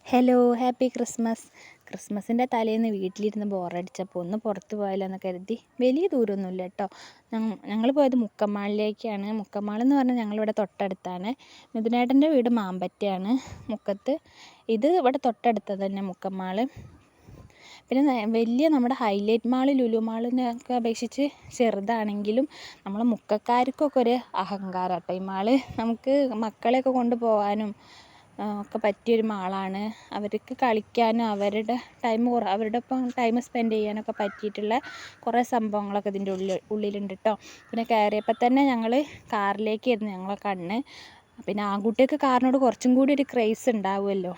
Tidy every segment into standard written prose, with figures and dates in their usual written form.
Hello, happy Christmas. ക്രിസ്മസിൻ്റെ തലേന്ന് വീട്ടിലിരുന്ന് ബോറടിച്ചപ്പോൾ ഒന്ന് പുറത്ത് പോയാലോന്ന് കരുതി. വലിയ ദൂരമൊന്നുമില്ല കേട്ടോ. ഞങ്ങൾ പോയത് മുക്കമാളിലേക്കാണ്. മുക്കമാളെന്ന് പറഞ്ഞാൽ ഞങ്ങളിവിടെ തൊട്ടടുത്താണ്. മിഥുനേട്ടൻ്റെ വീട് മാമ്പറ്റയാണ്, മുക്കത്ത്. ഇത് ഇവിടെ തൊട്ടടുത്ത് തന്നെ മുക്കമാൾ. പിന്നെ വലിയ നമ്മുടെ ഹൈലൈറ്റ് മാൾ, ലുലു മാളിനൊക്കെ അപേക്ഷിച്ച് ചെറുതാണെങ്കിലും നമ്മൾ മുക്കക്കാർക്കൊക്കെ ഒരു അഹങ്കാരം കേട്ടോ ഈ മാൾ. നമുക്ക് മക്കളെയൊക്കെ കൊണ്ടുപോകാനും ഒക്കെ പറ്റിയൊരു മാളാണ്. അവർക്ക് കളിക്കാനും അവരുടെ ഒപ്പം ടൈം സ്പെൻഡ് ചെയ്യാനൊക്കെ പറ്റിയിട്ടുള്ള കുറേ സംഭവങ്ങളൊക്കെ ഇതിൻ്റെ ഉള്ളിലുണ്ട് കേട്ടോ. പിന്നെ കയറിയപ്പോൾ തന്നെ ഞങ്ങൾ കാറിലേക്കായിരുന്നു ഞങ്ങളെ കണ്ണ്. പിന്നെ ആൺകുട്ടിയൊക്കെ കാറിനോട് കുറച്ചും കൂടി ഒരു ക്രേസ് ഉണ്ടാവുമല്ലോ.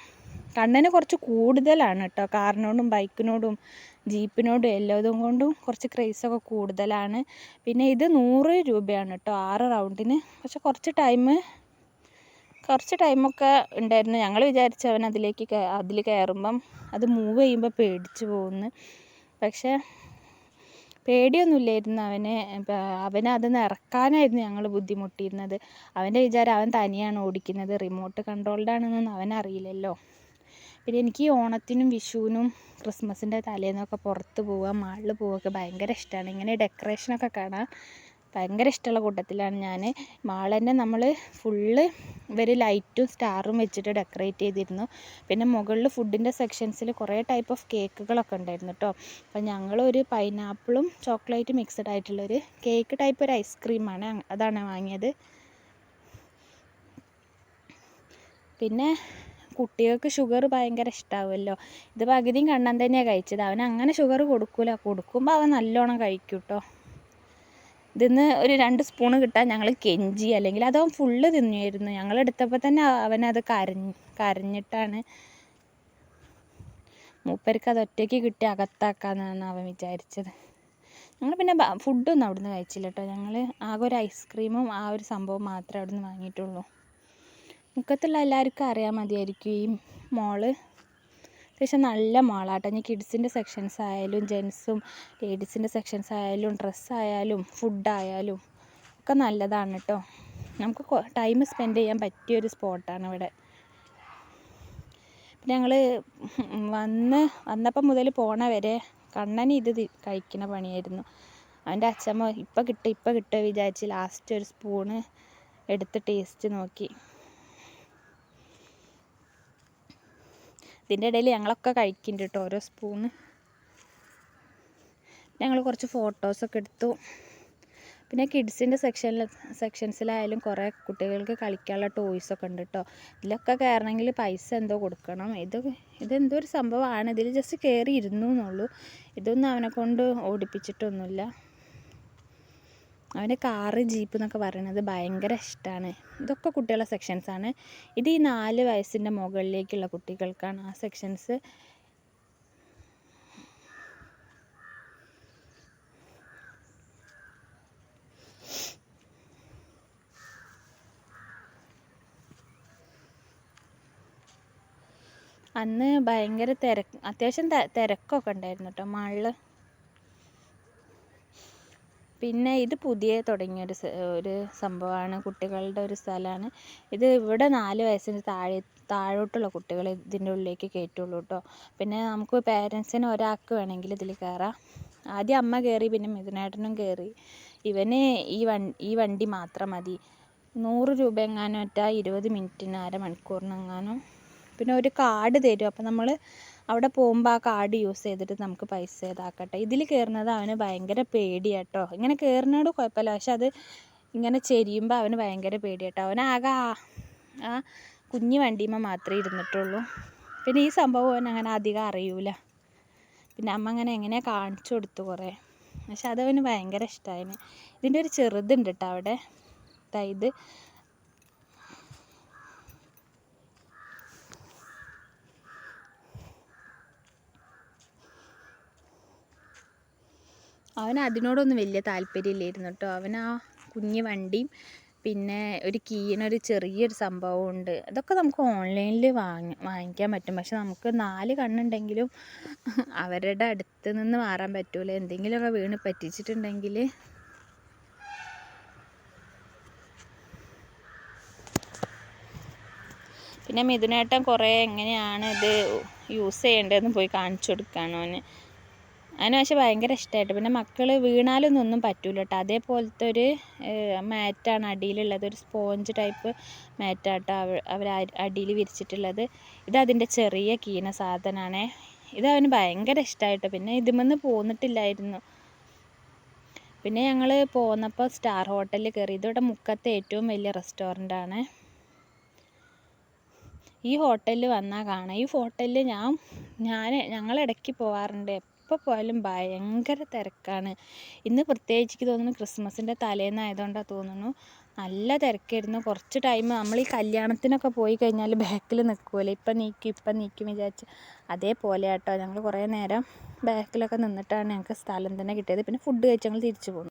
കണ്ണിന് കുറച്ച് കൂടുതലാണ് കേട്ടോ, കാറിനോടും ബൈക്കിനോടും ജീപ്പിനോടും എല്ലാതും കൊണ്ടും കുറച്ച് ക്രേസൊക്കെ കൂടുതലാണ്. പിന്നെ ഇത് 100 രൂപയാണ് കേട്ടോ 6 റൗണ്ടിന്. പക്ഷെ കുറച്ച് ടൈമൊക്കെ ഉണ്ടായിരുന്നു. ഞങ്ങൾ വിചാരിച്ചു അതിൽ കയറുമ്പം അത് മൂവ് ചെയ്യുമ്പോൾ പേടിച്ച് പോകുന്നു. പക്ഷേ പേടിയൊന്നുമില്ലായിരുന്നു അവന് അതൊന്ന് ഇറക്കാനായിരുന്നു ഞങ്ങൾ ബുദ്ധിമുട്ടിയിരുന്നത്. അവൻ്റെ വിചാരം അവൻ തനിയാണ് ഓടിക്കുന്നത്, റിമോട്ട് കൺട്രോൾഡാണെന്നൊന്നും അവനറിയില്ലല്ലോ. പിന്നെ എനിക്ക് ഈ ഓണത്തിനും വിഷുവിനും ക്രിസ്മസിൻ്റെ തലേന്നൊക്കെ പുറത്ത് പോവുക, മാളിൽ പോവുകയൊക്കെ ഭയങ്കര ഇഷ്ടമാണ്. ഇങ്ങനെ ഡെക്കറേഷനൊക്കെ കാണാൻ ഭയങ്കര ഇഷ്ടമുള്ള കൂട്ടത്തിലാണ് ഞാൻ. മാൾ തന്നെ നമ്മൾ ഫുള്ള് ഇവർ ലൈറ്റും സ്റ്റാറും വെച്ചിട്ട് ഡെക്കറേറ്റ് ചെയ്തിരുന്നു. പിന്നെ മുകളിൽ ഫുഡിൻ്റെ സെക്ഷൻസിൽ കുറേ ടൈപ്പ് ഓഫ് കേക്കുകളൊക്കെ ഉണ്ടായിരുന്നു കേട്ടോ. അപ്പം ഞങ്ങളൊരു പൈനാപ്പിളും ചോക്ലേറ്റ് മിക്സഡ് ആയിട്ടുള്ളൊരു കേക്ക് ടൈപ്പ് ഒരു ഐസ്ക്രീമാണ്, അതാണ് വാങ്ങിയത്. പിന്നെ കുട്ടികൾക്ക് ഷുഗർ ഭയങ്കര ഇഷ്ടമാവുമല്ലോ. ഇത് പകുതിയും കണ്ണൻ തന്നെയാണ് കഴിച്ചത്. അവൻ അങ്ങനെ ഷുഗർ കൊടുക്കുമ്പോൾ അവൻ നല്ലോണം കഴിക്കും കേട്ടോ. ഇതിന്ന് ഒരു 2 സ്പൂണ് കിട്ടാൻ ഞങ്ങൾ കെഞ്ചി, അല്ലെങ്കിൽ അതവൻ ഫുള്ള് തിന്നുമായിരുന്നു. ഞങ്ങളെടുത്തപ്പോൾ തന്നെ അവനത് കരഞ്ഞിട്ടാണ്. മൂപ്പർക്ക് അത് ഒറ്റയ്ക്ക് കിട്ടി അകത്താക്കാമെന്നാണ് അവൻ വിചാരിച്ചത്. ഞങ്ങൾ പിന്നെ ഫുഡൊന്നും അവിടുന്ന് കഴിച്ചില്ല കേട്ടോ. ഞങ്ങൾ ആകെ ഒരു ഐസ്ക്രീമും ആ ഒരു സംഭവം മാത്രമേ അവിടുന്ന് വാങ്ങിയിട്ടുള്ളൂ. മുക്കത്തുള്ള എല്ലാവർക്കും അറിയാൻ മതിയായിരിക്കും ഈ മോള്. അത്യാവശ്യം നല്ല മാളാട്ടോ. ഇനി കിഡ്സിൻ്റെ സെക്ഷൻസ് ആയാലും ജെൻസും ലേഡീസിൻ്റെ സെക്ഷൻസ് ആയാലും ഡ്രസ്സായാലും ഫുഡായാലും ഒക്കെ നല്ലതാണ് കേട്ടോ. നമുക്ക് ടൈം സ്പെൻഡ് ചെയ്യാൻ പറ്റിയൊരു സ്പോട്ടാണ് ഇവിടെ. പിന്നെ ഞങ്ങൾ വന്നപ്പം മുതൽ പോണ വരെ കണ്ണന് ഇത് കഴിക്കുന്ന പണിയായിരുന്നു. അവൻ്റെ അച്ഛമ്മ ഇപ്പം കിട്ടുക വിചാരിച്ച് ലാസ്റ്റ് ഒരു സ്പൂണ് എടുത്ത് ടേസ്റ്റ് നോക്കി. ഇതിൻ്റെ ഇടയിൽ ഞങ്ങളൊക്കെ കഴിക്കുന്നുണ്ട് കേട്ടോ ഓരോ സ്പൂണ്. ഞങ്ങൾ കുറച്ച് ഫോട്ടോസൊക്കെ എടുത്തു. പിന്നെ കിഡ്സിൻ്റെ സെക്ഷൻസിലായാലും കുറേ കുട്ടികൾക്ക് കളിക്കാനുള്ള ടോയ്സൊക്കെ ഉണ്ട് കേട്ടോ. ഇതിലൊക്കെ കയറണമെങ്കിൽ പൈസ എന്തോ കൊടുക്കണം. ഇതെന്തോ ഒരു സംഭവമാണ്. ഇതിൽ ജസ്റ്റ് കയറി ഇരുന്നു എന്നുള്ളൂ. ഇതൊന്നും അവനെ കൊണ്ട് ഓടിപ്പിച്ചിട്ടൊന്നുമില്ല. അവൻ്റെ കാറ് ജീപ്പ് എന്നൊക്കെ പറയുന്നത് ഭയങ്കര ഇഷ്ടമാണ്. ഇതൊക്കെ കുട്ടികളുടെ സെക്ഷൻസാണ്. ഇത് ഈ 4 വയസ്സിൻ്റെ മുകളിലേക്കുള്ള കുട്ടികൾക്കാണ് ആ സെക്ഷൻസ്. അന്ന് ഭയങ്കര അത്യാവശ്യം തിരക്കൊക്കെ ഉണ്ടായിരുന്നു കേട്ടോ മാളിൽ. പിന്നെ ഇത് പുതിയ തുടങ്ങിയൊരു സംഭവമാണ്, കുട്ടികളുടെ ഒരു സ്ഥലമാണ് ഇത്. ഇവിടെ 4 വയസ്സിന് താഴോട്ടുള്ള കുട്ടികളെ ഇതിൻ്റെ ഉള്ളിലേക്ക് കയറ്റുള്ളൂ കേട്ടോ. പിന്നെ നമുക്ക് പേരൻസിന് ഒരാൾക്ക് വേണമെങ്കിൽ ഇതിൽ കയറാം. ആദ്യം അമ്മ കയറി, പിന്നെ മിഥുനേട്ടനും കയറി. ഇവന് ഈ വണ്ടി മാത്രം മതി. 100 രൂപ എങ്ങാനും 20 മിനിറ്റിന് അരമണിക്കൂറിനെങ്ങാനും. പിന്നെ ഒരു കാർഡ് തരും. അപ്പം നമ്മൾ അവിടെ പോകുമ്പോൾ ആ കാർഡ് യൂസ് ചെയ്തിട്ട് നമുക്ക് പൈസ ഇതാക്കട്ടെ. ഇതിൽ കയറുന്നത് അവന് ഭയങ്കര പേടിയാട്ടോ. ഇങ്ങനെ കയറുന്നതോട് കുഴപ്പമില്ല, പക്ഷെ അത് ഇങ്ങനെ ചെരിയുമ്പോൾ അവന് ഭയങ്കര പേടിയാട്ടോ. അവനാകെ ആ കുഞ്ഞു വണ്ടിയുമ്പോൾ മാത്രമേ ഇരുന്നിട്ടുള്ളൂ. പിന്നെ ഈ സംഭവം അവൻ അങ്ങനെ അധികം അറിയൂല. പിന്നെ അമ്മ എങ്ങനെയാണ് കാണിച്ചു കൊടുത്തു കുറേ. പക്ഷെ അതവന് ഭയങ്കര ഇഷ്ടമായിന്. ഇതിൻ്റെ ഒരു ചെറുതുണ്ട് കേട്ടോ അവിടെ. ഇത് അവന് അതിനോടൊന്നും വലിയ താല്പര്യമില്ലായിരുന്നു കേട്ടോ. അവൻ ആ കുഞ്ഞു വണ്ടിയും പിന്നെ ഒരു കീയിനൊരു ചെറിയൊരു സംഭവമുണ്ട്. അതൊക്കെ നമുക്ക് ഓൺലൈനിൽ വാങ്ങിക്കാൻ പറ്റും. പക്ഷെ നമുക്ക് 4 കണ്ണുണ്ടെങ്കിലും അവരുടെ അടുത്ത് നിന്ന് മാറാൻ പറ്റൂല. എന്തെങ്കിലുമൊക്കെ വീണ് പറ്റിച്ചിട്ടുണ്ടെങ്കിൽ പിന്നെ മിഥുനേട്ടൻ കുറേ എങ്ങനെയാണ് ഇത് യൂസ് ചെയ്യേണ്ടതെന്ന് പോയി കാണിച്ചു കൊടുക്കുകയാണ് അവന്. അതിന് പക്ഷേ ഭയങ്കര ഇഷ്ടമായിട്ട്. പിന്നെ മക്കൾ വീണാലൊന്നും ഒന്നും പറ്റൂല കേട്ടോ. അതേപോലത്തെ ഒരു മാറ്റാണ് അടിയിലുള്ളത്. ഒരു സ്പോഞ്ച് ടൈപ്പ് മാറ്റാട്ടോ അവർ അടിയിൽ വിരിച്ചിട്ടുള്ളത്. ഇതതിൻ്റെ ചെറിയ കീന സാധനമാണേ. ഇതവന് ഭയങ്കര ഇഷ്ടമായിട്ട്. പിന്നെ ഇതിമെന്ന് പോന്നിട്ടില്ലായിരുന്നു. പിന്നെ ഞങ്ങൾ പോന്നപ്പോൾ സ്റ്റാർ ഹോട്ടലിൽ കയറി. ഇതിവിടെ മുക്കത്തെ ഏറ്റവും വലിയ റെസ്റ്റോറൻ്റാണ്. ഈ ഹോട്ടലിൽ വന്നാൽ കാണാം. ഈ ഹോട്ടലിൽ ഞങ്ങളിടയ്ക്ക് പോകാറുണ്ട്. എപ്പോൾ പോയാലും ഭയങ്കര തിരക്കാണ്. ഇന്ന് പ്രത്യേകിച്ച് എനിക്ക് തോന്നുന്നു ക്രിസ്മസിൻ്റെ തലേന്നായതുകൊണ്ടാണ് തോന്നുന്നു നല്ല തിരക്കായിരുന്നു. കുറച്ച് ടൈം നമ്മൾ ഈ കല്യാണത്തിനൊക്കെ പോയി കഴിഞ്ഞാൽ ബാക്കിൽ നിൽക്കുമല്ലോ, ഇപ്പം നീക്കും വിചാരിച്ച് അതേപോലെ കേട്ടോ. ഞങ്ങൾ കുറേ നേരം ബാക്കിലൊക്കെ നിന്നിട്ടാണ് ഞങ്ങൾക്ക് സ്ഥലം തന്നെ കിട്ടിയത്. പിന്നെ ഫുഡ് കഴിച്ച് ഞങ്ങൾ തിരിച്ചു പോന്നു.